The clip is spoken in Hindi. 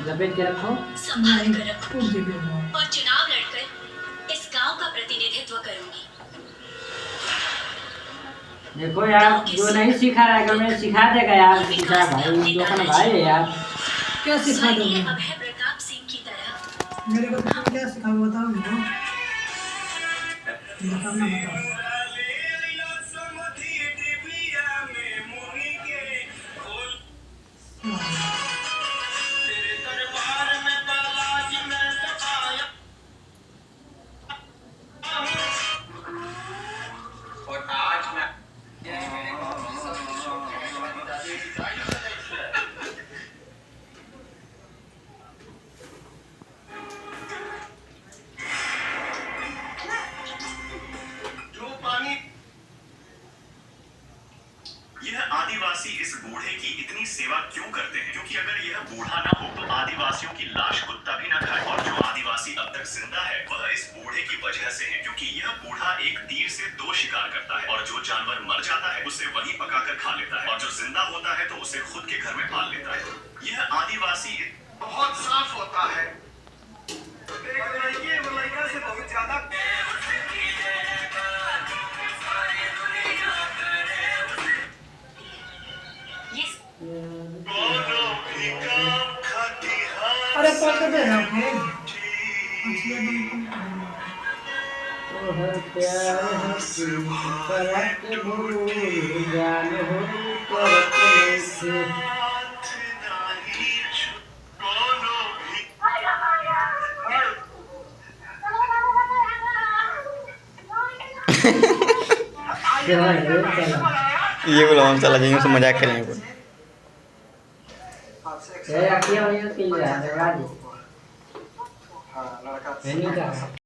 लपेट के रखो। संभाल कर रखो और चुनाव लड़कर इस गांव का प्रतिनिधित्व करूंगी। देखो यार, जो नहीं सिखा रहा है मैं सिखा देगा यार। सिखा भाई, जोखन भाई है यार। क्या सिखा दोगे? अभय प्रताप सिंह की तरह मेरे को तुम क्या सिखाओ बताओ मुझे। बताओ ना बताओ। यह आदिवासी इस बूढ़े की इतनी सेवा क्यों करते हैं? क्योंकि अगर यह बूढ़ा ना हो तो आदिवासियों की लाश कुत्ता भी ना खाए। और जो आदिवासी अब तक जिंदा है वह इस बूढ़े की वजह से है, क्योंकि यह बूढ़ा एक तीर से 2 शिकार करता है। और जो जानवर मर जाता है उसे वहीं पकाकर खा लेता है, और जो जिंदा होता है तो उसे खुद के घर में पाल लेता है। यह आदिवासी बहुत साफ होता है। से बहुत ज्यादा अरे पैसे दे रहा हूँ। तो हर प्यार हंसी करत भूल जान हो करत नहीं। ये बोला हम चला जाएंगे, उससे मजाक करेंगे। ये रखिए, और ये किल रहा है, लगा दी। नहीं कर रहा।